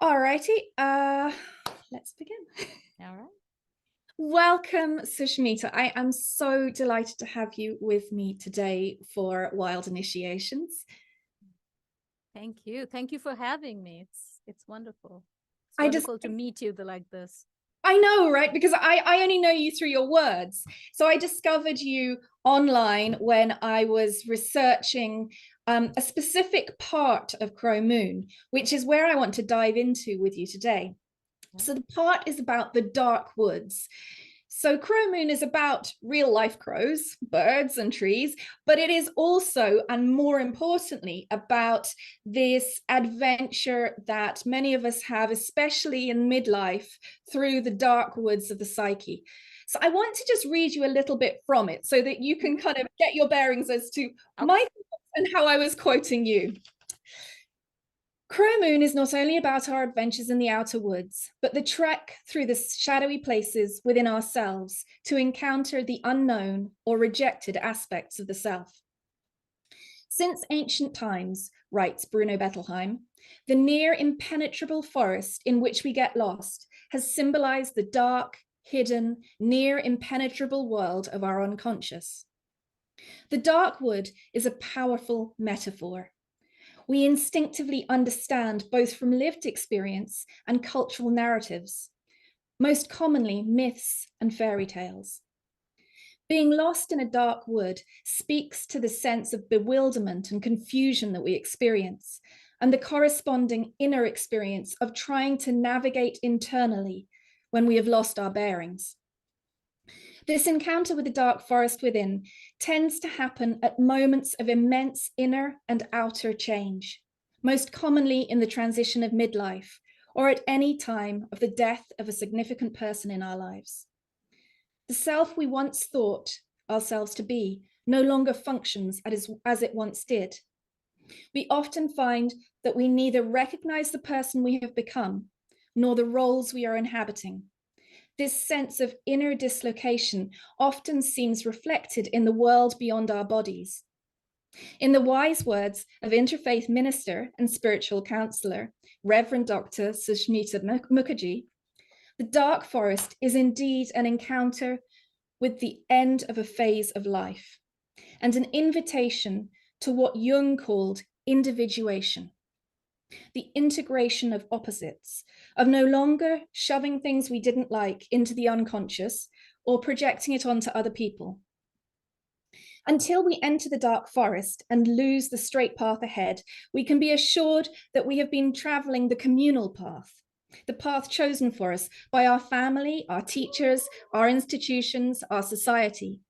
All righty, let's begin. All right. Welcome, Sushmita. I am so delighted to have you with me today for Wild Initiations. Thank you. Thank you for having me. It's wonderful. It's I just wonderful to meet you like this. I know, right? Because I only know you through your words. So I discovered you online when I was researching a specific part of Crow Moon, which is where I want to dive into with you today. So the part is about the dark woods. So Crow Moon is about real life crows, birds and trees, but it is also, and more importantly, about this adventure that many of us have, especially in midlife, through the dark woods of the psyche. So I want to just read you a little bit from it so that you can kind of get your bearings as to my thoughts and how I was quoting you. Crow Moon is not only about our adventures in the outer woods, but the trek through the shadowy places within ourselves to encounter the unknown or rejected aspects of the self. Since ancient times, writes Bruno Bettelheim, the near impenetrable forest in which we get lost has symbolized the dark, hidden, near impenetrable world of our unconscious. The dark wood is a powerful metaphor. We instinctively understand both from lived experience and cultural narratives, most commonly myths and fairy tales. Being lost in a dark wood speaks to the sense of bewilderment and confusion that we experience, and the corresponding inner experience of trying to navigate internally when we have lost our bearings. This encounter with the dark forest within tends to happen at moments of immense inner and outer change, most commonly in the transition of midlife or at any time of the death of a significant person in our lives. The self we once thought ourselves to be no longer functions as it once did. We often find that we neither recognize the person we have become nor the roles we are inhabiting. This sense of inner dislocation often seems reflected in the world beyond our bodies. In the wise words of interfaith minister and spiritual counselor, Reverend Dr. Sushmita Mukherjee, the dark forest is indeed an encounter with the end of a phase of life and an invitation to what Jung called individuation. The integration of opposites, of no longer shoving things we didn't like into the unconscious or projecting it onto other people. Until we enter the dark forest and lose the straight path ahead, we can be assured that we have been traveling the communal path, the path chosen for us by our family, our teachers, our institutions, our society.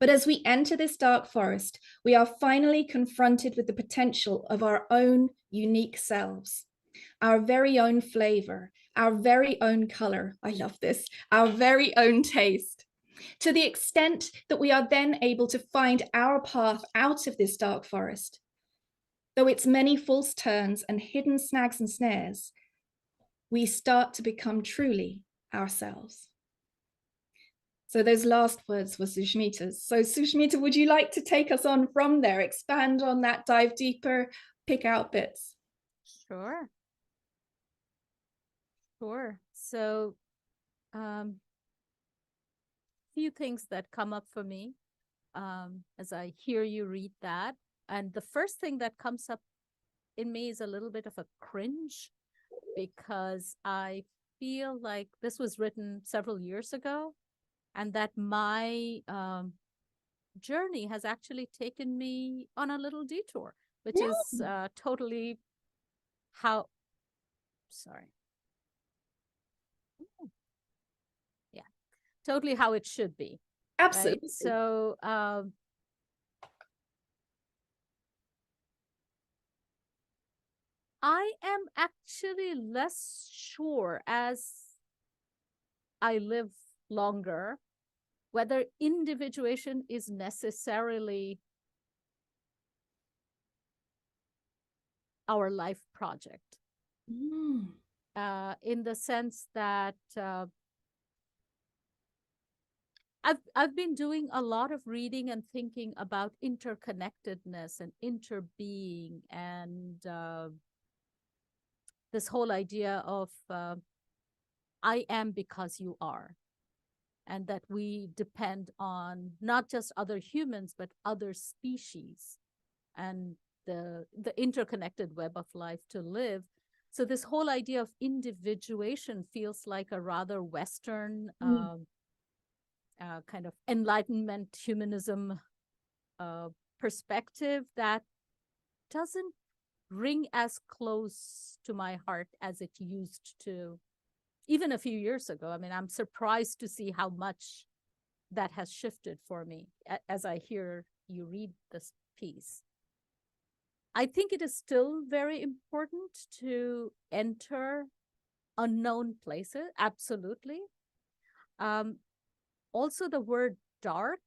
But as we enter this dark forest, we are finally confronted with the potential of our own unique selves, our very own flavor, our very own color. I love this, our very own taste. To the extent that we are then able to find our path out of this dark forest, though its many false turns and hidden snags and snares, we start to become truly ourselves. So those last words were Sushmita's. So Sushmita, would you like to take us on from there, expand on that, dive deeper, pick out bits? Sure. Sure. So, few things that come up for me as I hear you read that. And the first thing that comes up in me is a little bit of a cringe because I feel like this was written several years ago and that my journey has actually taken me on a little detour, which is totally how, sorry. Yeah, totally how it should be. Absolutely. Right? So, I am actually less sure as I live longer whether individuation is necessarily our life project. In the sense that I've been doing a lot of reading and thinking about interconnectedness and interbeing and this whole idea of I am because you are, and that we depend on not just other humans, but other species and the interconnected web of life to live. So this whole idea of individuation feels like a rather Western kind of Enlightenment humanism perspective that doesn't ring as close to my heart as it used to even a few years ago. I mean, I'm surprised to see how much that has shifted for me as I hear you read this piece. I think it is still very important to enter unknown places, absolutely. Also, the word dark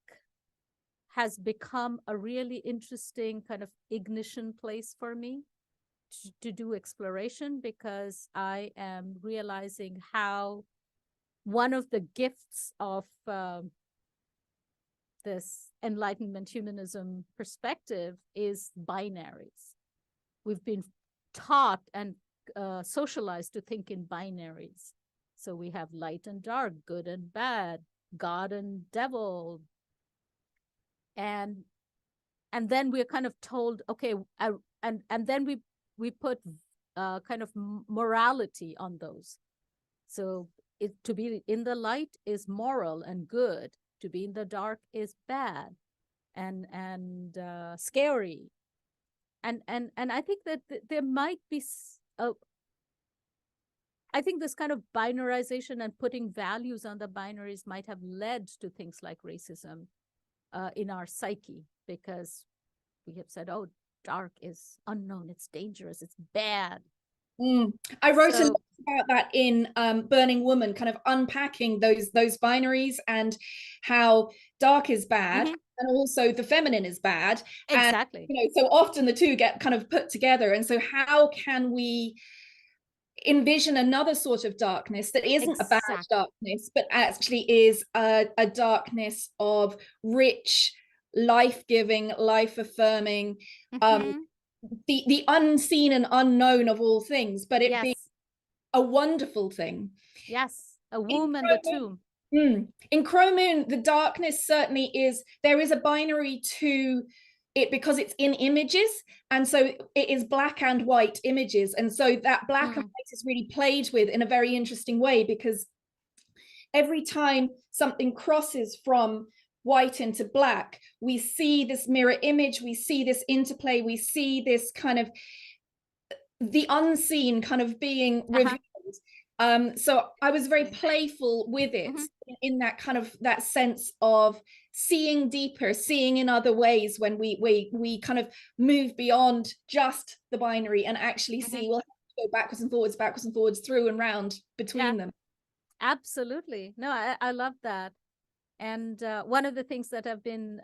has become a really interesting kind of ignition place for me to do exploration, because I am realizing how one of the gifts of this Enlightenment humanism perspective is binaries. We've been taught and socialized to think in binaries. So we have light and dark, good and bad, God and devil. And then we're kind of told, okay, and then we put kind of morality on those. So to be in the light is moral and good. To be in the dark is bad and scary. And I think that there might be I think this kind of binarization and putting values on the binaries might have led to things like racism in our psyche, because we have said, oh, dark is unknown, it's dangerous, it's bad. I wrote a lot about that in Burning Woman, kind of unpacking those binaries and how dark is bad and also the feminine is bad. Exactly. And, so often the two get kind of put together. And so how can we envision another sort of darkness that isn't a bad darkness, but actually is a darkness of rich, life-giving, life-affirming, the unseen and unknown of all things, but it being a wonderful thing. Yes, a womb and the tomb. In Crow Moon, the darkness certainly is, there is a binary to it because it's in images, and so it is black and white images, and so that black and white is really played with in a very interesting way, because every time something crosses from white into black, we see this mirror image, we see this interplay, we see this kind of the unseen kind of being revealed. So I was very playful with it in that kind of that sense of seeing deeper, seeing in other ways, when we kind of move beyond just the binary and actually see, well, go backwards and forwards, through and round between them. Absolutely. No, I love that. And one of the things that I've been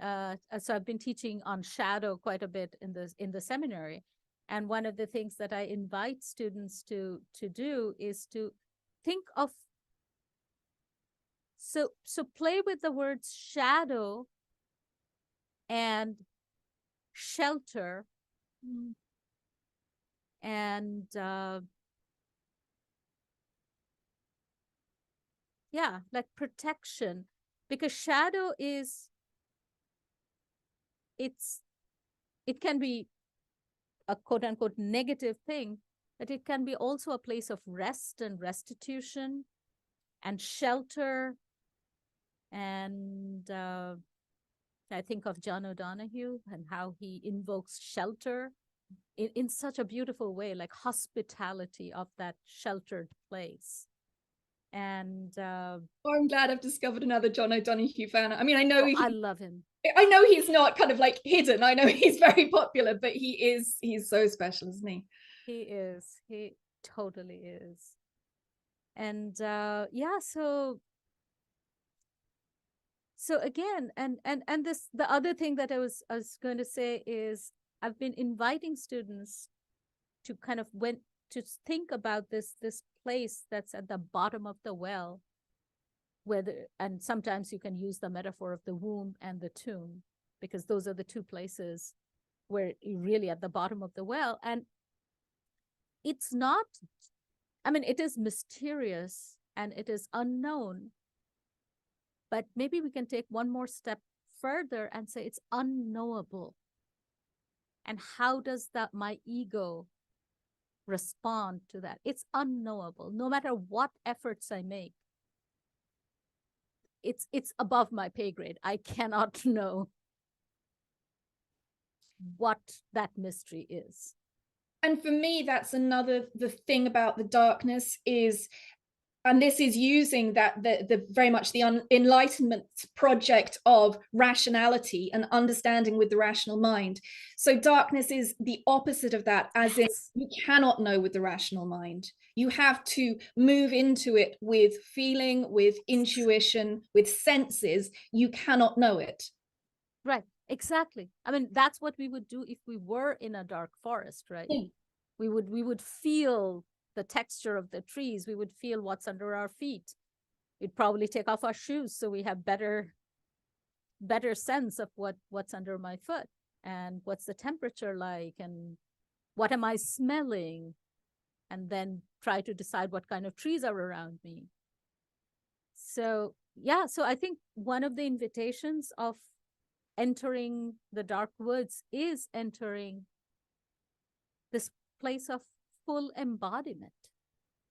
so I've been teaching on shadow quite a bit in the seminary, and one of the things that I invite students to do is to think of, so play with the words shadow and shelter and yeah, like protection, because shadow is, it can be a quote unquote negative thing, but it can be also a place of rest and restitution and shelter. And I think of John O'Donohue and how he invokes shelter in such a beautiful way, like hospitality of that sheltered place. And I'm glad I've discovered another John O'Donohue fan. I mean, I know I love him. I know he's not kind of like hidden. I know he's very popular, but he's so special, isn't he? He is. He totally is. And yeah, so again, and this, the other thing that I was going to say is, I've been inviting students to kind of to think about this place that's at the bottom of the well, and sometimes you can use the metaphor of the womb and the tomb, because those are the two places where you're really at the bottom of the well. And it's not I mean, it is mysterious and it is unknown, but maybe we can take one more step further and say it's unknowable. And how does that my ego respond to that? It's unknowable. No matter what efforts I make, it's above my pay grade. I cannot know what that mystery is. And for me, that's another, the thing about the darkness is, and this is using that the very much the enlightenment project of rationality and understanding with the rational mind. So darkness is the opposite of that, as in you cannot know with the rational mind. You have to move into it with feeling, with intuition, with senses. You cannot know it. Right, exactly. I mean, that's what we would do if we were in a dark forest, right? Yeah. We would feel the texture of the trees. We would feel what's under our feet. We'd probably take off our shoes so we have better sense of what's under my foot and what's the temperature like and what am I smelling, and then try to decide what kind of trees are around me. So yeah, so I think one of the invitations of entering the dark woods is entering this place of full embodiment.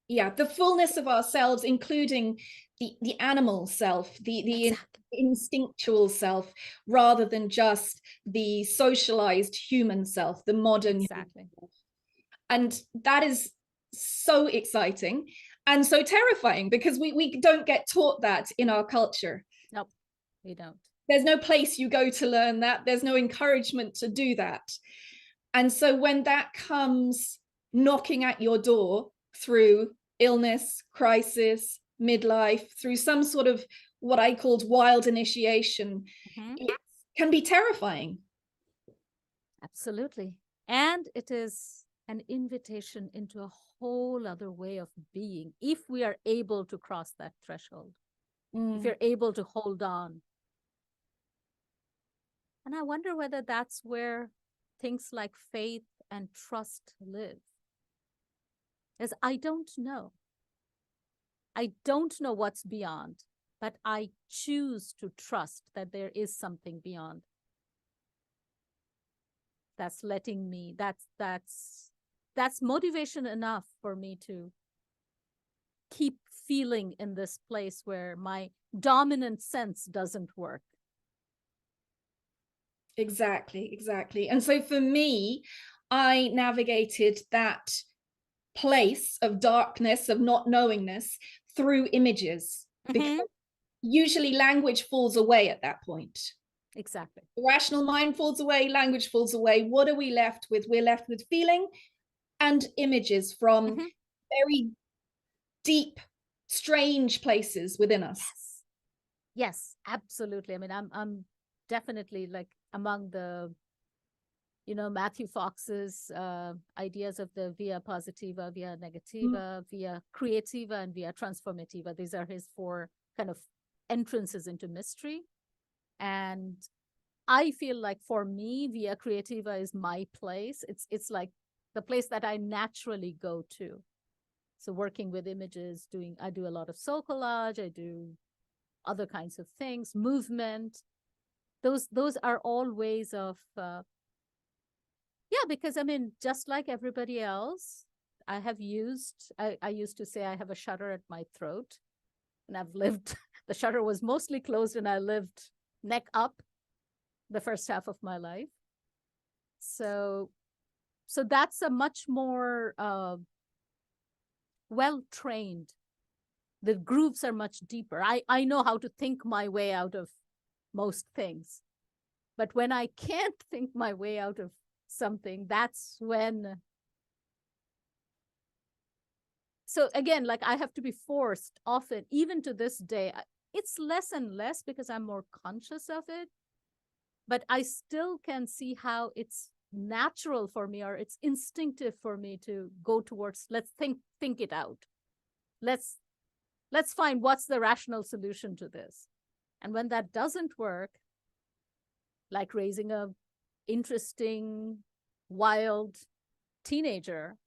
Yeah, the fullness of ourselves, including the animal self, the Exactly. instinctual self, rather than just the socialized human self, the modern Exactly. self. And that is so exciting and so terrifying, because we don't get taught that in our culture. Nope, we don't. There's no place you go to learn that. There's no encouragement to do that. And so when that comes knocking at your door through illness, crisis, midlife, through some sort of what I called wild initiation, it can be terrifying. Absolutely. And it is an invitation into a whole other way of being if we are able to cross that threshold, if you're able to hold on. And I wonder whether that's where things like faith and trust live. As I don't know. I don't know what's beyond, but I choose to trust that there is something beyond. That's letting me, that's motivation enough for me to keep feeling in this place where my dominant sense doesn't work. Exactly. And so for me, I navigated that place of darkness, of not knowingness, through images, because usually language falls away at that point. Exactly. The rational mind falls away, language falls away. What are we left with? We're left with feeling and images from very deep, strange places within us. Yes, absolutely. I mean, I'm definitely like among the, Matthew Fox's ideas of the via positiva, via negativa, via creativa, and via transformativa. These are his 4 kind of entrances into mystery. And I feel like for me, via creativa is my place. It's like the place that I naturally go to. So working with images, I do a lot of soul collage, I do other kinds of things, movement. Those are all ways of because I mean, just like everybody else, I used to say I have a shutter at my throat, and I've lived the shutter was mostly closed and I lived neck up the first half of my life. So that's a much more well trained. The grooves are much deeper. I know how to think my way out of most things. But when I can't think my way out of something, that's when. So again, like I have to be forced often, even to this day. It's less and less because I'm more conscious of it. But I still can see how it's natural for me, or it's instinctive for me to go towards, let's think it out. Let's find what's the rational solution to this. And when that doesn't work, like raising a interesting, wild teenager,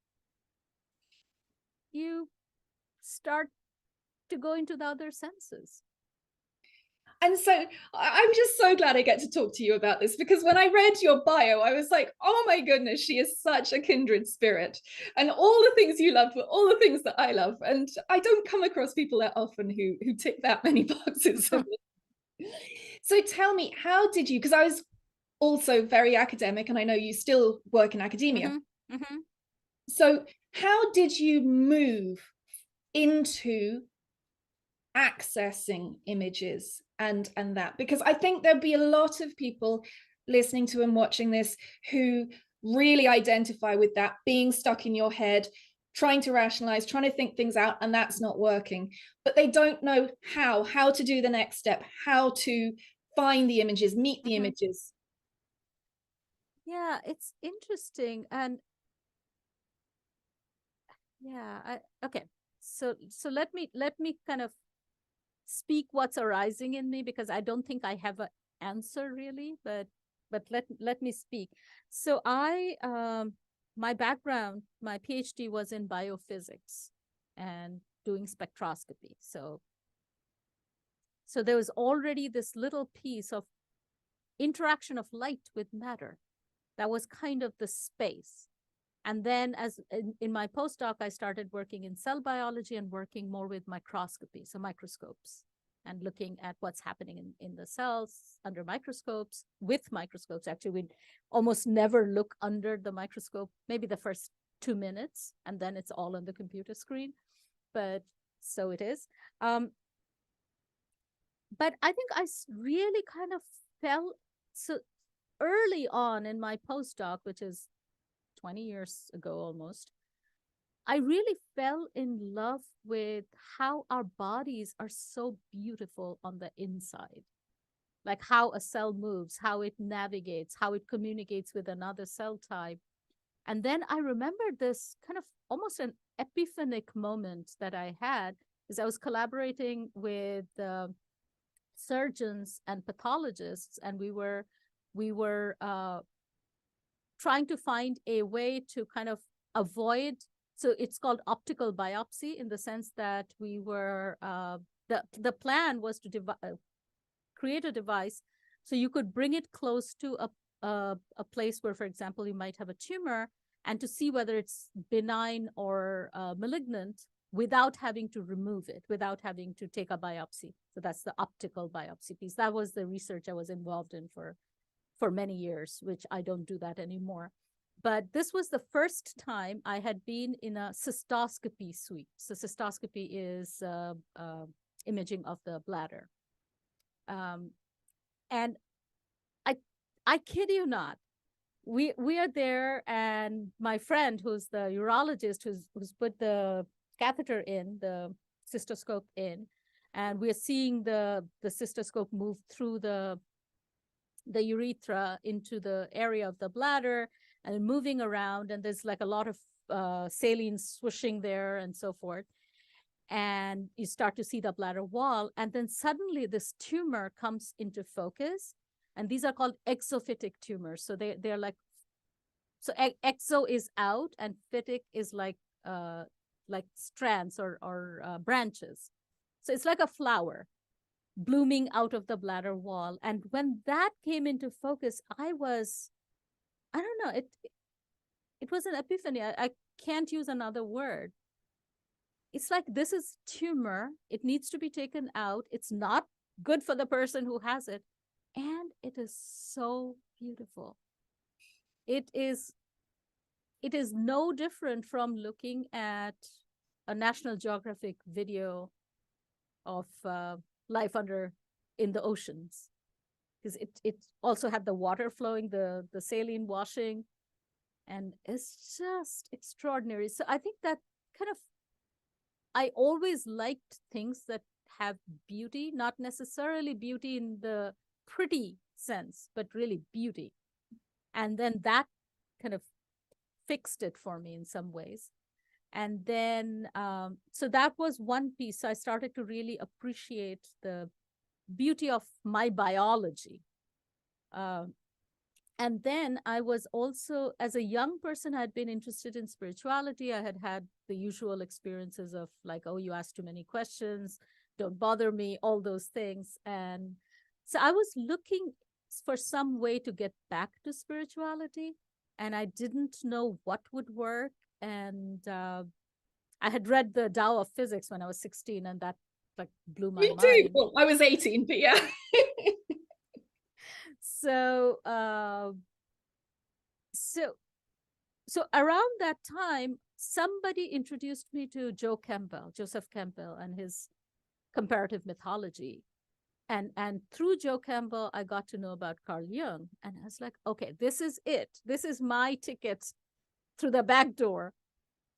you start to go into the other senses. And so I'm just so glad I get to talk to you about this, because when I read your bio, I was like, oh my goodness, she is such a kindred spirit. And all the things you love were all the things that I love. And I don't come across people that often who tick that many boxes. So tell me, how did you, because I was also very academic, and I know you still work in academia. Mm-hmm. Mm-hmm. So how did you move into accessing images and that? Because I think there'd be a lot of people listening to and watching this who really identify with that, being stuck in your head, trying to rationalize, trying to think things out, and that's not working. But they don't know how to do the next step, how to find the images, meet the images. Yeah, it's interesting. And yeah, okay. So let me kind of speak what's arising in me, because I don't think I have an answer really, but let me speak. So my background, my PhD was in biophysics and doing spectroscopy. So there was already this little piece of interaction of light with matter. That was kind of the space. And then as in my postdoc, I started working in cell biology and working more with microscopy, so microscopes, and looking at what's happening in the cells under microscopes, with microscopes. Actually, we almost never look under the microscope, maybe the first 2 minutes, and then it's all on the computer screen. But so it is. But I think I really kind of fell, so early on in my postdoc, which is 20 years ago almost, I really fell in love with how our bodies are so beautiful on the inside. Like how a cell moves, how it navigates, how it communicates with another cell type. And then I remembered this kind of almost an epiphanic moment that I had, is I was collaborating with surgeons and pathologists, and we were trying to find a way to kind of avoid. So it's called optical biopsy, in the sense that we were the plan was to create a device so you could bring it close to a place where, for example, you might have a tumor, and to see whether it's benign or malignant without having to remove it, without having to take a biopsy. So that's the optical biopsy piece. That was the research I was involved in for many years, which I don't do that anymore. But this was the first time I had been in a cystoscopy suite. So cystoscopy is imaging of the bladder. And I kid you not, we are there, and my friend, who's the urologist, who's put the catheter in, the cystoscope in, and we're seeing the cystoscope move through the urethra into the area of the bladder and moving around, and there's like a lot of saline swooshing there and so forth. And you start to see the bladder wall, and then suddenly this tumor comes into focus, and these are called exophytic tumors. So they're like, so exo is out, and phytic is like strands or branches. So it's like a flower blooming out of the bladder wall. And when that came into focus, I don't know, it was an epiphany. I can't use another word. It's like, this is tumor. It needs to be taken out. It's not good for the person who has it. And it is so beautiful. It is no different from looking at a National Geographic video of life in the oceans, because it also had the water flowing, the saline washing, and it's just extraordinary. So I think that kind of, I always liked things that have beauty, not necessarily beauty in the pretty sense, but really beauty. And then that kind of fixed it for me in some ways. And then, so that was one piece. So I started to really appreciate the beauty of my biology. And then I was also, as a young person, I had been interested in spirituality. I had had the usual experiences of like, oh, you ask too many questions, don't bother me, all those things. And so I was looking for some way to get back to spirituality, and I didn't know what would work. And I had read the Tao of Physics when I was 16, and that like blew my Me too. mind. Well, I was 18, but yeah. So, so so around that time, somebody introduced me to Joseph Campbell, and his comparative mythology. And through Joe Campbell, I got to know about Carl Jung. And I was like, okay, this is it. This is my ticket through the back door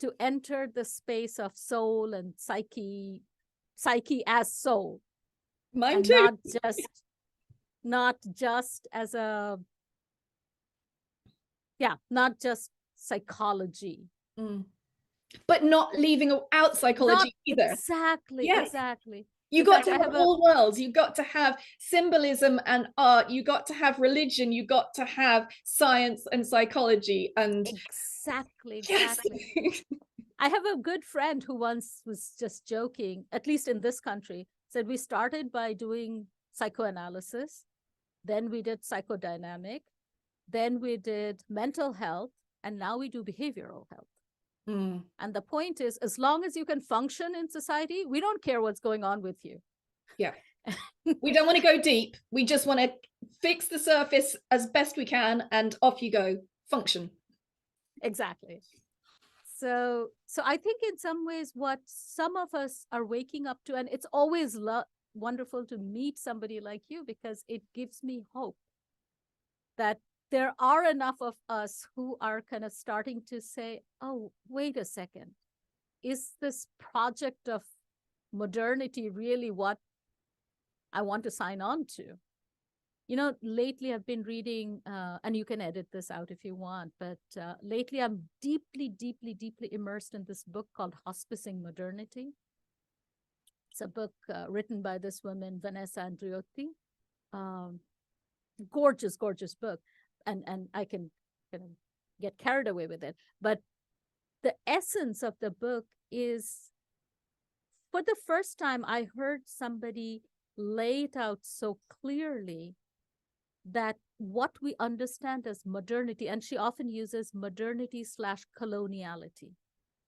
to enter the space of soul and psyche as soul, Mine and too. not just as a, yeah, not just psychology. Mm. But not leaving out Not psychology either. exactly, Yes. exactly. You In got fact, to I have have a all worlds. You got to have symbolism and art. You got to have religion. You got to have science and psychology. And exactly, yes. exactly. I have a good friend who once was just joking, at least in this country, said we started by doing psychoanalysis, then we did psychodynamic, then we did mental health, and now we do behavioral health. Mm. And the point is, as long as you can function in society, we don't care what's going on with you. Yeah. We don't want to go deep. We just want to fix the surface as best we can, and off you go. Function. Exactly. So I think in some ways what some of us are waking up to, and it's always wonderful to meet somebody like you, because it gives me hope that there are enough of us who are kind of starting to say, oh, wait a second, is this project of modernity really what I want to sign on to? You know, lately I've been reading, and you can edit this out if you want, but lately I'm deeply, deeply, deeply immersed in this book called Hospicing Modernity. It's a book written by this woman, Vanessa Andriotti. Um, Gorgeous, gorgeous book. And I can kind of get carried away with it. But the essence of the book is, for the first time, I heard somebody lay it out so clearly that what we understand as modernity, and she often uses modernity slash coloniality,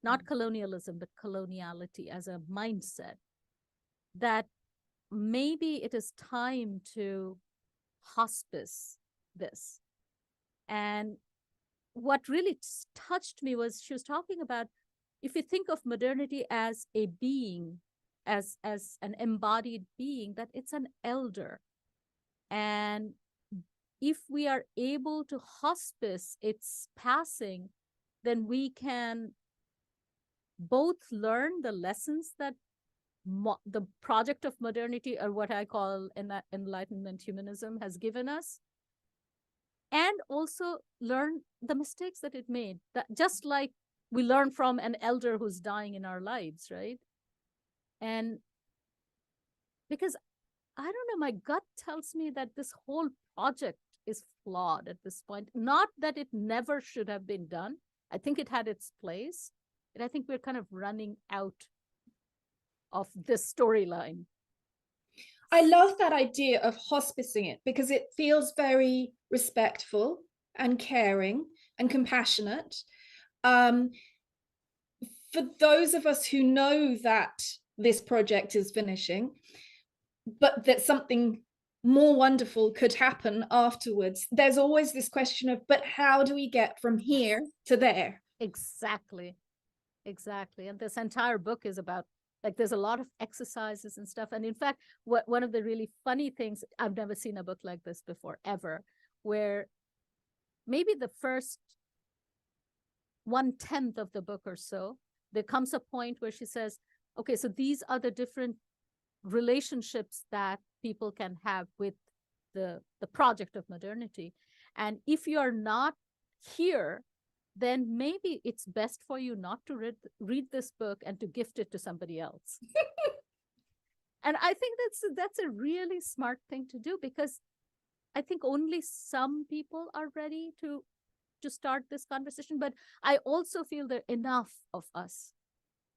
not colonialism, but coloniality as a mindset, that maybe it is time to hospice this. And what really touched me was she was talking about, if you think of modernity as a being, as an embodied being, that it's an elder. And if we are able to hospice its passing, then we can both learn the lessons that the project of modernity, or what I call enlightenment humanism, has given us, and also learn the mistakes that it made. That just like we learn from an elder who's dying in our lives, right? And because I don't know, my gut tells me that this whole project is flawed at this point. Not that it never should have been done. I think it had its place, but I think we're kind of running out of this storyline. I love that idea of hospicing it because it feels very respectful and caring and compassionate. Um, for those of us who know that this project is finishing, but that something more wonderful could happen afterwards, there's always this question of, but how do we get from here to there? Exactly. Exactly. And this entire book is about, like, there's a lot of exercises and stuff. And in fact, one of the really funny things, I've never seen a book like this before, ever, where maybe the first 1/10 of the book or so, there comes a point where she says, okay, so these are the different relationships that people can have with the project of modernity. And if you're not here, then maybe it's best for you not to read this book and to gift it to somebody else. And I think that's a really smart thing to do, because I think only some people are ready to start this conversation, but I also feel there are enough of us.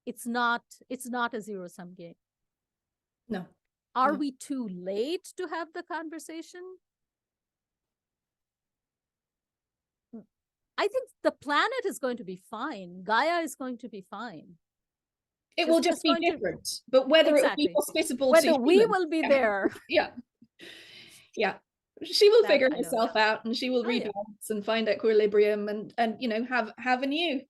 It's not a zero-sum game. No. Are No. we too late to have the conversation? I think the planet is going to be fine. Gaia is going to be fine. It will just be different, but whether it will be Exactly. hospitable Whether to we humans. will be Yeah. there. Yeah. Yeah. She will That figure I know. herself out, and she will Oh, yeah. rebalance and find equilibrium, and you know, have a new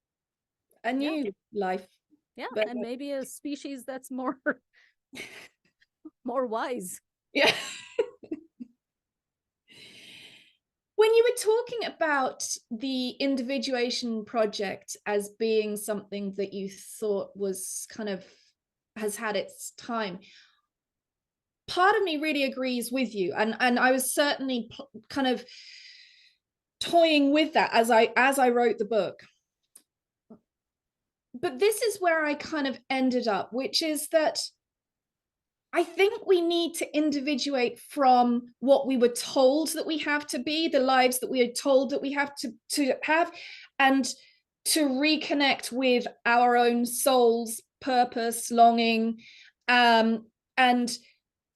Yeah. life. Yeah, But and maybe a species that's more more wise. yeah. When you were talking about the individuation project as being something that you thought was kind of has had its time, part of me really agrees with you, and I was certainly kind of toying with that as I wrote the book. But this is where I kind of ended up, which is that I think we need to individuate from what we were told that we have to be, the lives that we are told that we have to have, and to reconnect with our own soul's purpose, longing, and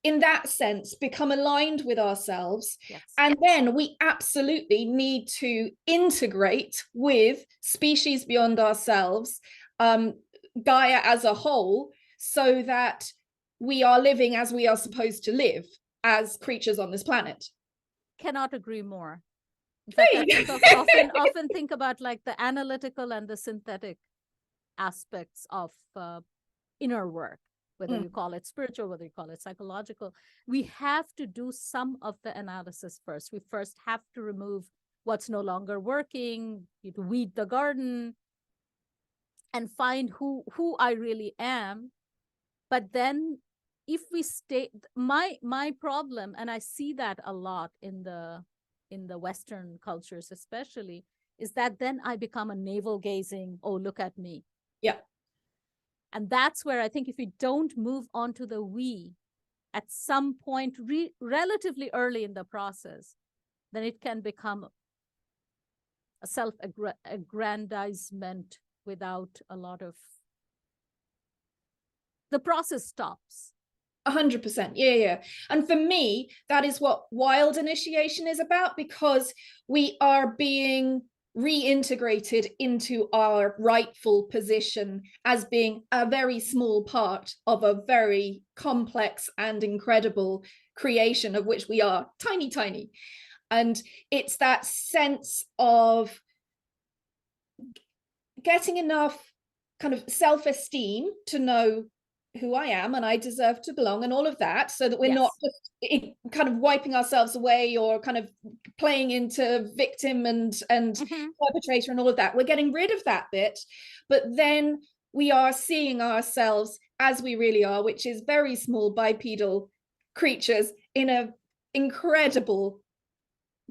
in that sense, become aligned with ourselves. Yes. And then we absolutely need to integrate with species beyond ourselves, Gaia as a whole, so that we are living as we are supposed to live as creatures on this planet. Cannot agree more. In fact, I think often think about like the analytical and the synthetic aspects of inner work, whether you call it spiritual, whether you call it psychological. We have to do some of the analysis first. We first have to remove what's no longer working, weed the garden, and find who I really am. But then if we stay, my problem, and I see that a lot in the Western cultures especially, is that then I become a navel gazing, oh, look at me. Yeah. And that's where I think if we don't move on to the we at some point relatively early in the process, then it can become a self-aggrandizement without a lot of, the process stops. 100%. Yeah. And for me, that is what wild initiation is about, because we are being reintegrated into our rightful position as being a very small part of a very complex and incredible creation of which we are tiny. And it's that sense of getting enough kind of self-esteem to know who I am and I deserve to belong and all of that, so that we're not just kind of wiping ourselves away or kind of playing into victim and perpetrator and all of that. We're getting rid of that bit, but then we are seeing ourselves as we really are, which is very small bipedal creatures in an incredible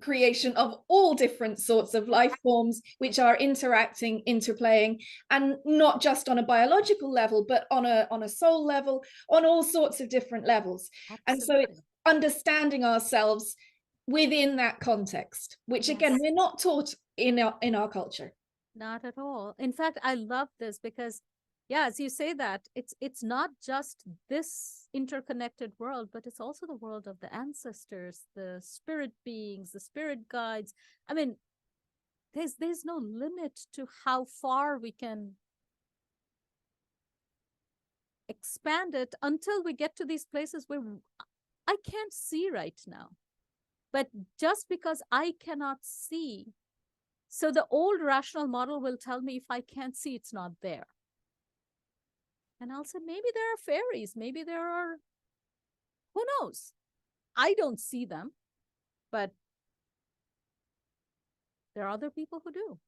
creation of all different sorts of life forms which are interacting, interplaying, and not just on a biological level, but on a soul level, on all sorts of different levels. Absolutely. And so it's understanding ourselves within that context, which again, we're not taught in our culture. Not at all. In fact, I love this because, yeah, as you say that, it's not just this interconnected world, but it's also the world of the ancestors, the spirit beings, the spirit guides. I mean, there's no limit to how far we can expand it until we get to these places where I can't see right now. But just because I cannot see, so the old rational model will tell me if I can't see, it's not there. And I'll say, maybe there are fairies, maybe there are, who knows? I don't see them, but there are other people who do.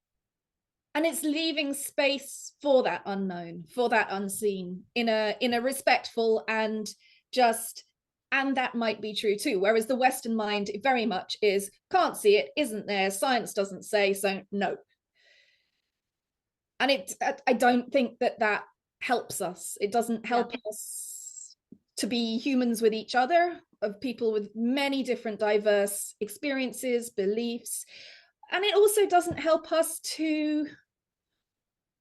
And it's leaving space for that unknown, for that unseen, in a respectful and just, and that might be true too. Whereas the Western mind very much is, can't see it, isn't there, science doesn't say, so no. And I don't think that helps us. It doesn't help us to be humans with each other of people with many different diverse experiences, beliefs. And it also doesn't help us to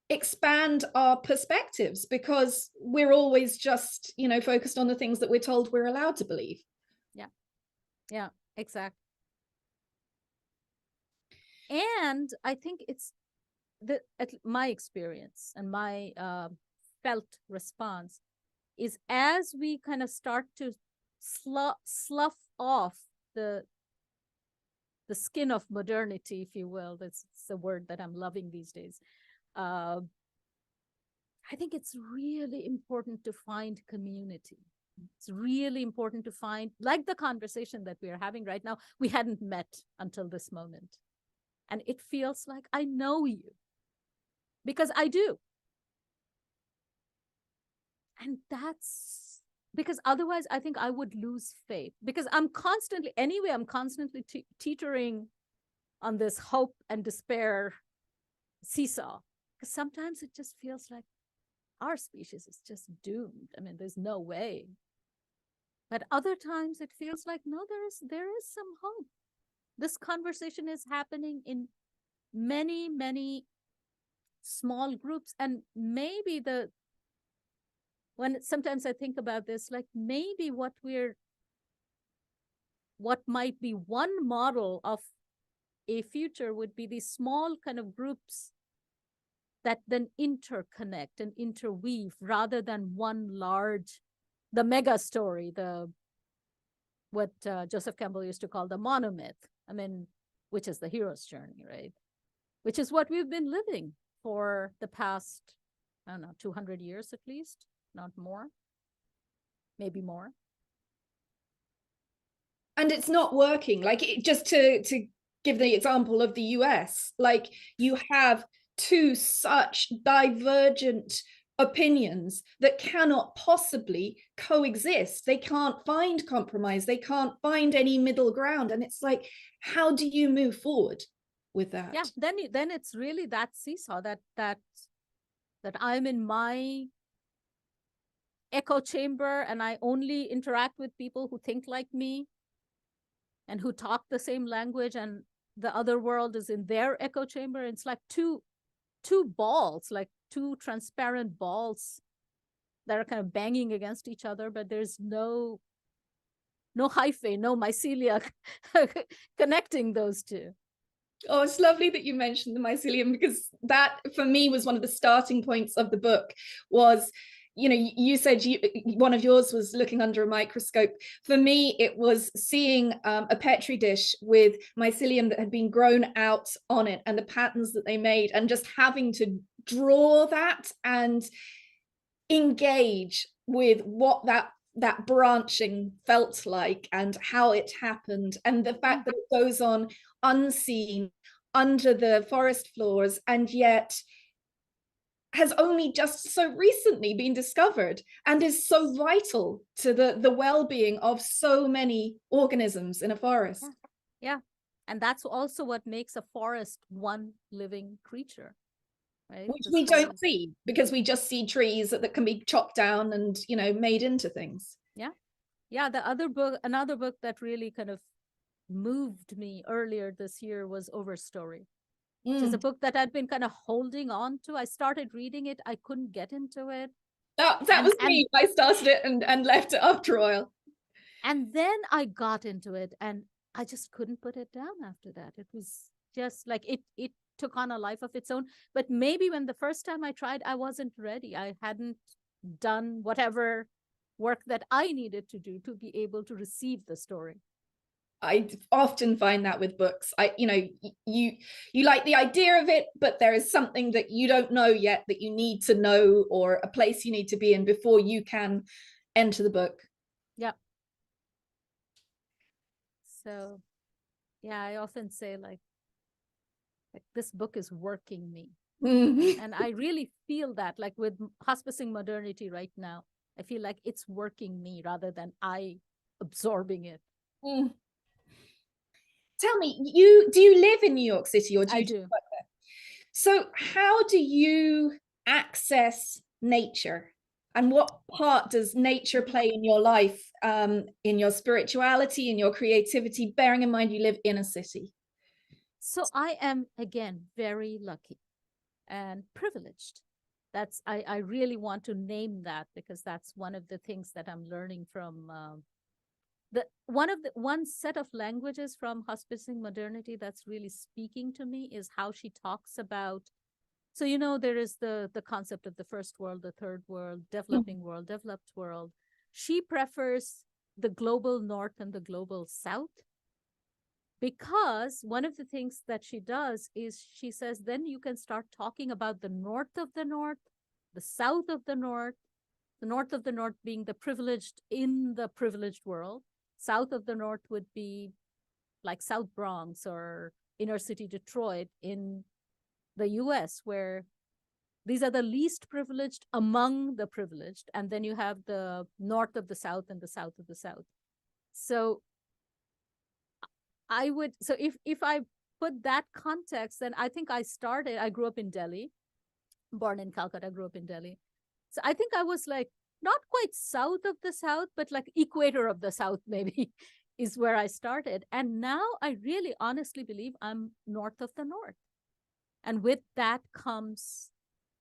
expand our perspectives because we're always just, focused on the things that we're told we're allowed to believe. Yeah, exactly. And I think it's my experience and my felt response is as we kind of start to slough off the skin of modernity, if you will. That's the word that I'm loving these days. I think it's really important to find community. It's really important to find, like the conversation that we are having right now, we hadn't met until this moment. And it feels like I know you because I do. And that's because otherwise I think I would lose faith because I'm constantly teetering on this hope and despair seesaw. Because sometimes it just feels like our species is just doomed. I mean, there's no way. But other times it feels like, no, there is some hope. This conversation is happening in many, many small groups. And maybe sometimes I think about this, like maybe what might be one model of a future would be these small kind of groups that then interconnect and interweave rather than one large, the mega story, what Joseph Campbell used to call the monomyth. I mean, which is the hero's journey, right? Which is what we've been living for the past, I don't know, 200 years at least, not more, maybe more. And it's not working. Like, just to give the example of the US, like you have two such divergent opinions that cannot possibly coexist. They can't find compromise. They can't find any middle ground. And it's like, how do you move forward with that? Yeah, then it's really that seesaw that I'm in my echo chamber and I only interact with people who think like me and who talk the same language, and the other world is in their echo chamber. It's like two balls, like two transparent balls that are kind of banging against each other, but there's no hyphae, no mycelia connecting those two. Oh, it's lovely that you mentioned the mycelium, because that for me was one of the starting points of the book. Was, you said one of yours was looking under a microscope. For me, it was seeing a Petri dish with mycelium that had been grown out on it and the patterns that they made, and just having to draw that and engage with what that branching felt like and how it happened, and the fact that it goes on unseen under the forest floors and yet has only just so recently been discovered and is so vital to the well-being of so many organisms in a forest. Yeah. And that's also what makes a forest one living creature, right? Which we don't see, because we just see trees that can be chopped down and made into things. Yeah. Another book that really kind of moved me earlier this year was Overstory, which is a book that I'd been kind of holding on to. I started reading it, I couldn't get into it. That was me. I started it and left it after a while. And then I got into it and I just couldn't put it down after that. It was just like it took on a life of its own. But maybe when the first time I tried, I wasn't ready. I hadn't done whatever work that I needed to do to be able to receive the story. I often find that with books. You like the idea of it, but there is something that you don't know yet that you need to know, or a place you need to be in before you can enter the book. Yeah. So, yeah, I often say like this book is working me. And I really feel that, like with Hospicing Modernity right now, I feel like it's working me rather than I absorbing it. Tell me, do you live in New York City, or do you do. work there? So how do you access nature? And what part does nature play in your life, in your spirituality, in your creativity, bearing in mind you live in a city? So I am, again, very lucky and privileged. I really want to name that, because that's one of the things that I'm learning from one set of languages from Hospicing Modernity that's really speaking to me is how she talks about. So, there is the concept of the first world, the third world, developing world, developed world. She prefers the global north and the global south, because one of the things that she does is she says, then you can start talking about the north of the north, the south of the north of the north being the privileged in the privileged world. South of the north would be like South Bronx or inner city Detroit in the US, where these are the least privileged among the privileged. And then you have the north of the South and the south of the South. So if I put that context, then I think I grew up in Delhi, born in Calcutta, grew up in Delhi. So I think I was like not quite south of the South, but like equator of the South, maybe is where I started. And now I really honestly believe I'm north of the North. And with that comes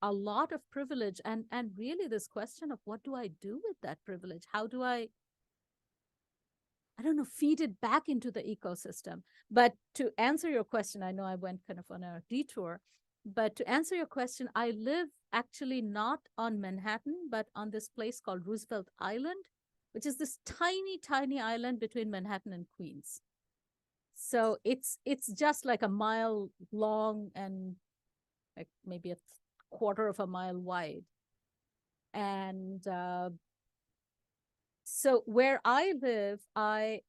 a lot of privilege and really this question of what do I do with that privilege? How do I don't know, feed it back into the ecosystem? But to answer your question, I know I went kind of on a detour, but to answer your question, I live actually not on Manhattan, but on this place called Roosevelt Island, which is this tiny, tiny island between Manhattan and Queens. So it's just like a mile long and like maybe a quarter of a mile wide. And so where I live, I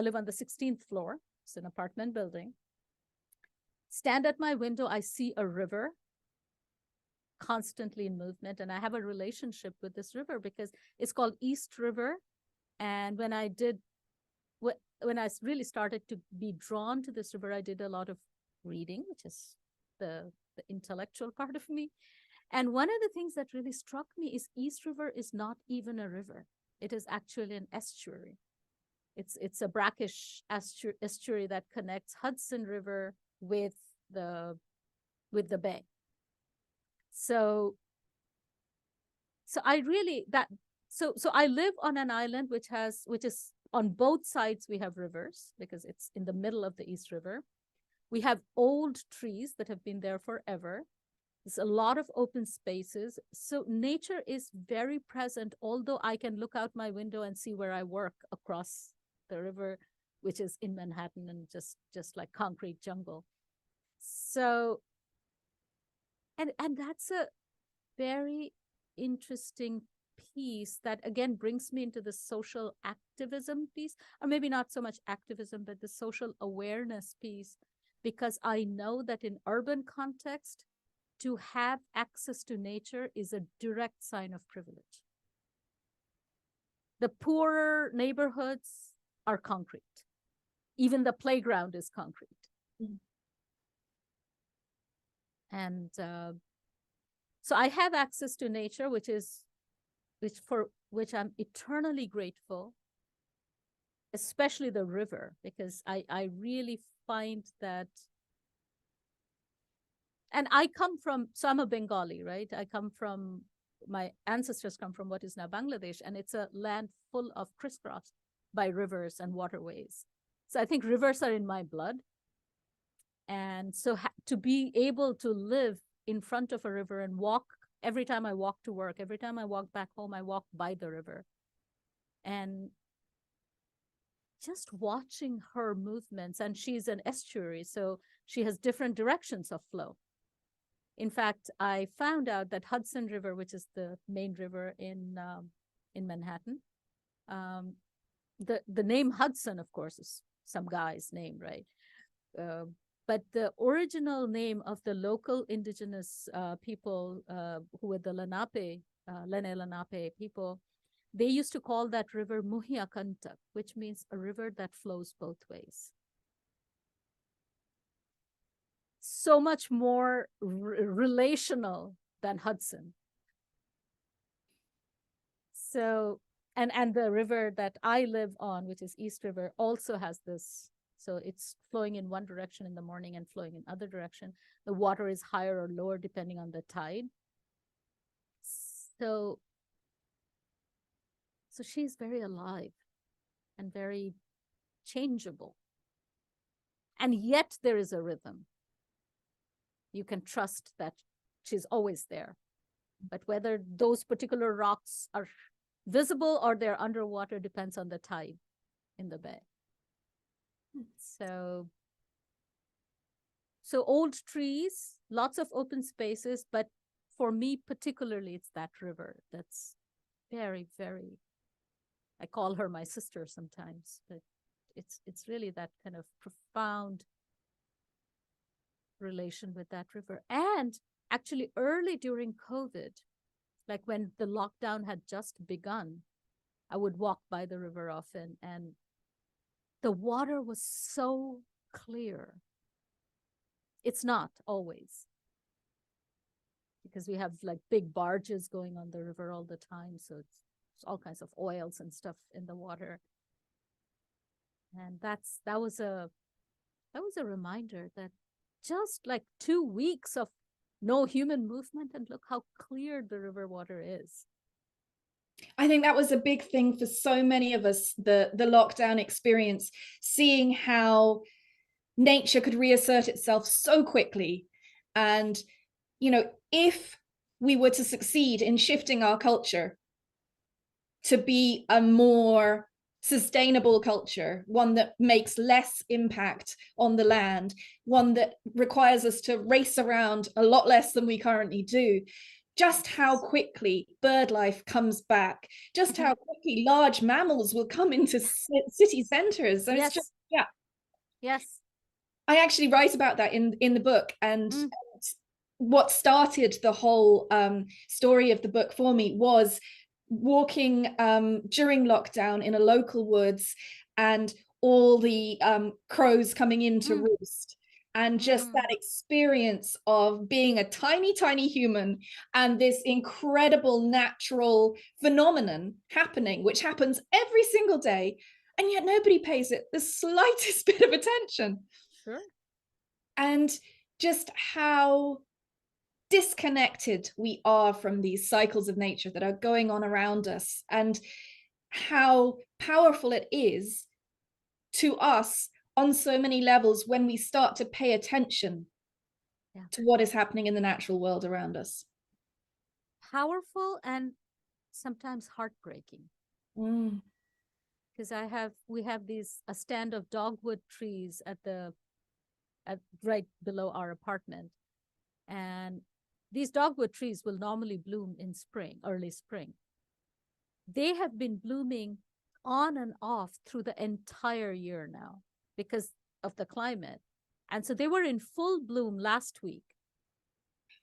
live on the 16th floor. It's an apartment building. Stand at my window, I see a river constantly in movement. And I have a relationship with this river because it's called East River. And when I really started to be drawn to this river, I did a lot of reading, which is the intellectual part of me. And one of the things that really struck me is East River is not even a river. It is actually an estuary. It's a brackish estuary that connects Hudson River with the bay. So I really so I live on an island which is on both sides. We have rivers because it's in the middle of the East River. We have old trees that have been there forever. There's a lot of open spaces. So nature is very present, although I can look out my window and see where I work across the river, which is in Manhattan and just like concrete jungle. So, and that's a very interesting piece that again brings me into the social activism piece, or maybe not so much activism, but the social awareness piece, because I know that in urban context, to have access to nature is a direct sign of privilege. The poorer neighborhoods are concrete. Even the playground is concrete. Mm-hmm. And so I have access to nature, for which I'm eternally grateful, especially the river, because I really find that. And so I'm a Bengali, right? My ancestors come from what is now Bangladesh, and it's a land full of crisscross by rivers and waterways. So I think rivers are in my blood. And so to be able to live in front of a river and walk, every time I walk to work, every time I walk back home, I walk by the river. And just watching her movements, and she's an estuary, so she has different directions of flow. In fact, I found out that Hudson River, which is the main river in Manhattan, the name Hudson, of course, is some guy's name, right? But the original name of the local indigenous people who were the Lenape people, they used to call that river Muhiakantak, which means a river that flows both ways. So much more relational than Hudson. So, and the river that I live on, which is East River, also has this. So it's flowing in one direction in the morning and flowing in other direction. The water is higher or lower depending on the tide. So, so she's very alive and very changeable. And yet there is a rhythm. You can trust that she's always there. But whether those particular rocks are visible or they're underwater depends on the tide in the bay. So old trees, lots of open spaces, but for me particularly, it's that river that's very, very, I call her my sister sometimes, but it's really that kind of profound relation with that river. And actually early during COVID, like when the lockdown had just begun, I would walk by the river often, and the water was so clear. It's not always, because we have like big barges going on the river all the time. So it's all kinds of oils and stuff in the water. And that was a reminder that just like 2 weeks of no human movement, and look how clear the river water is. I think that was a big thing for so many of us, the lockdown experience, seeing how nature could reassert itself so quickly. And, you know, if we were to succeed in shifting our culture to be a more sustainable culture, one that makes less impact on the land, one that requires us to race around a lot less than we currently do, just how quickly bird life comes back, just how quickly large mammals will come into city centers. So Yes. it's just, yeah. Yes. I actually write about that in the book, and what started the whole story of the book for me was walking during lockdown in a local woods, and all the crows coming in to roost, and just that experience of being a tiny human and this incredible natural phenomenon happening, which happens every single day, and yet nobody pays it the slightest bit of attention. Sure. And just how disconnected we are from these cycles of nature that are going on around us, and how powerful it is to us on so many levels when we start to pay attention to what is happening in the natural world around us. Powerful and sometimes heartbreaking. Because we have a stand of dogwood trees at right below our apartment. And these dogwood trees will normally bloom in spring, early spring. They have been blooming on and off through the entire year now because of the climate. And so they were in full bloom last week.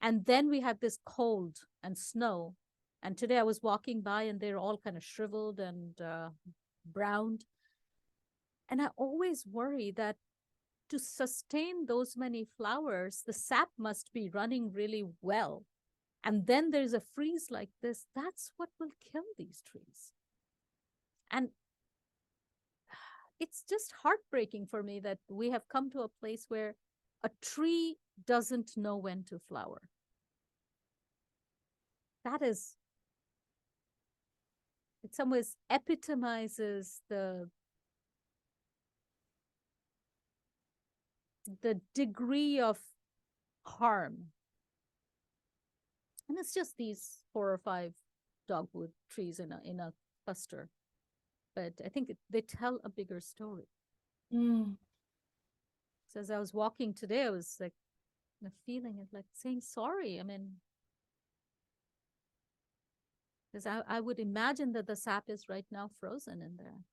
And then we had this cold and snow. And today I was walking by and they're all kind of shriveled and browned. And I always worry that to sustain those many flowers, the sap must be running really well. And then there's a freeze like this. That's what will kill these trees. And it's just heartbreaking for me that we have come to a place where a tree doesn't know when to flower. That is, in some ways, epitomizes the degree of harm. And it's just these 4 or 5 dogwood trees in a cluster. But I think they tell a bigger story. So as I was walking today, I was like, the feeling of like saying sorry. I mean, because I would imagine that the sap is right now frozen in there.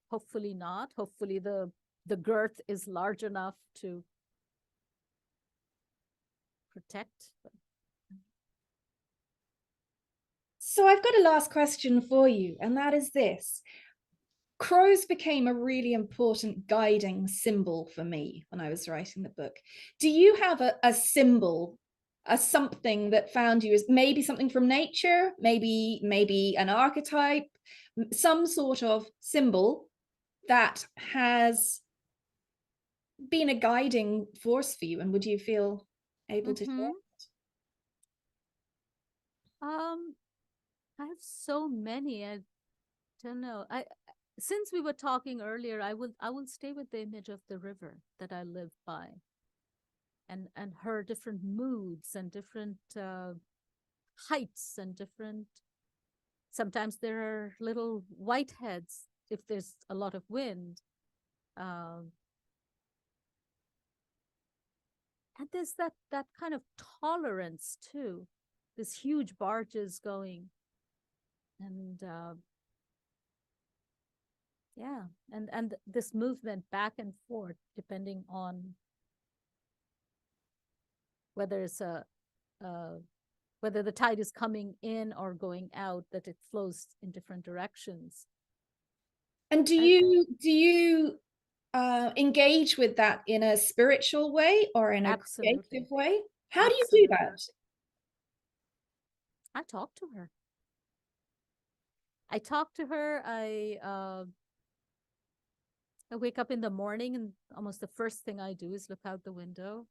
Hopefully not. Hopefully the girth is large enough to protect. So I've got a last question for you, and that is this. Crows became a really important guiding symbol for me when I was writing the book. Do you have a symbol a something that found you, is maybe something from nature, maybe an archetype, some sort of symbol that has been a guiding force for you, and would you feel able to share? Um, I have so many. I don't know. Since we were talking earlier, I will stay with the image of the river that I live by, and her different moods and different heights and different. Sometimes there are little whiteheads if there's a lot of wind. Um, and there's that kind of tolerance too. This huge barges going, and yeah, and this movement back and forth depending on whether it's uh, whether the tide is coming in or going out, that it flows in different directions. And do I, you engage with that in a spiritual way or in a absolutely, creative way? How do you do absolutely. that? I talk to her. I talk to her. I wake up in the morning, and almost the first thing I do is look out the window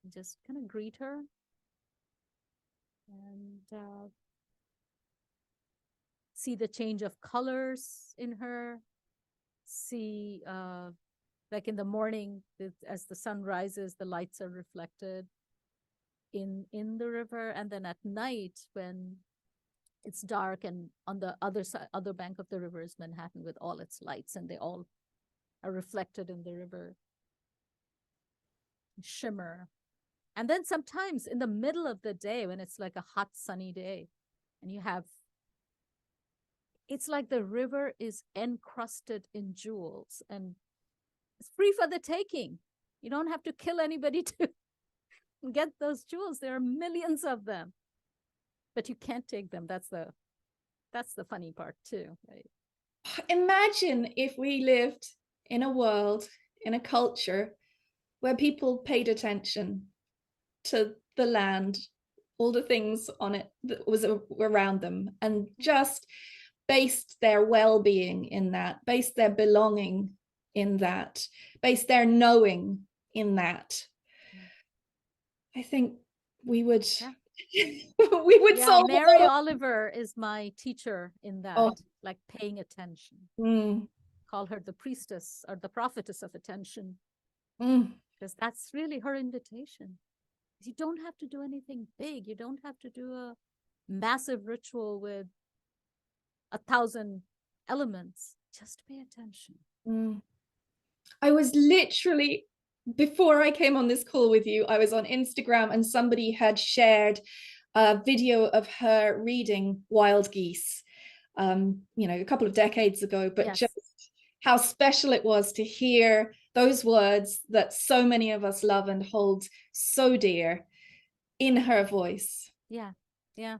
and just kind of greet her. And see the change of colors in her, see like in the morning, as the sun rises, the lights are reflected in the river, and then at night when it's dark, and on the other side, other bank of the river is Manhattan with all its lights, and they all are reflected in the river, shimmer. And then sometimes in the middle of the day, when it's like a hot sunny day, and it's like the river is encrusted in jewels, and it's free for the taking. You don't have to kill anybody to get those jewels. There are millions of them, but you can't take them. That's the funny part too, right? Imagine if we lived in a world, in a culture where people paid attention to the land, all the things on it that was around them, and just based their well-being in that, based their belonging in that, based their knowing in that. I think we would Yeah. we would Yeah, solve Mary Oliver is my teacher in that, oh, like paying attention. mm, Call her the priestess or the prophetess of attention, mm, because that's really her invitation. You don't have to do anything big. You don't have to do a massive ritual with 1,000 elements. Just pay attention. mm. I was literally, before I came on this call with you, I was on Instagram and somebody had shared a video of her reading Wild Geese, a couple of decades ago, but Yes. just how special it was to hear those words that so many of us love and hold so dear in her voice. Yeah. Yeah.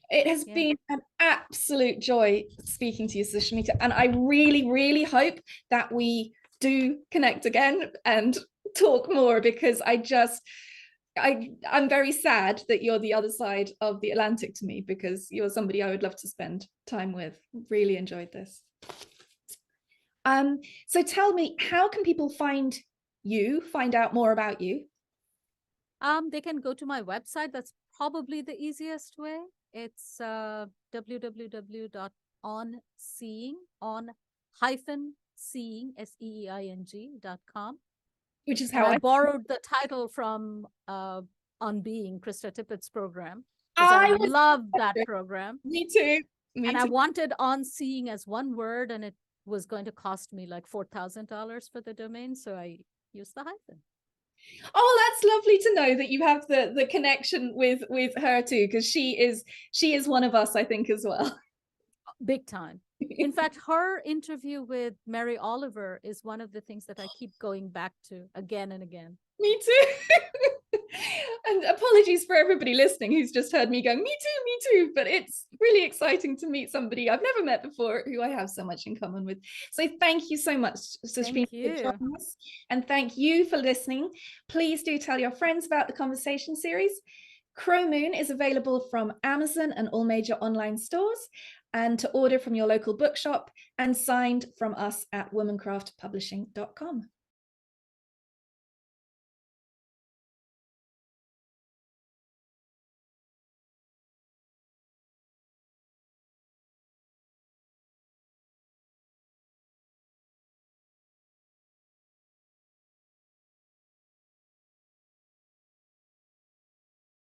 It has Yeah. been an absolute joy speaking to you, Sushmita, and I really, really hope that we do connect again and talk more, because I'm very sad that you're the other side of the Atlantic to me, because you're somebody I would love to spend time with. Really enjoyed this. So tell me, how can people find out more about you? They can go to my website. That's probably the easiest way. It's www.onseeing, seeing.com. Which is And how I borrowed the title from On Being, Krista Tippett's program, because I I was. love that program. Me too. And Me I too. wanted On Seeing as one word, and it was going to cost me like $4,000 for the domain. So I used the hyphen. Oh, that's lovely to know that you have the connection with her too, because she is one of us, I think, as well. Big time. In fact, her interview with Mary Oliver is one of the things that I keep going back to again and again. Me too. And apologies for everybody listening who's just heard me going, me too. But it's really exciting to meet somebody I've never met before who I have so much in common with. So thank you so much, Sushmita, Thank you. for joining us. And thank you for listening. Please do tell your friends about the conversation series. Crow Moon is available from Amazon and all major online stores, and to order from your local bookshop, and signed from us at womancraftpublishing.com.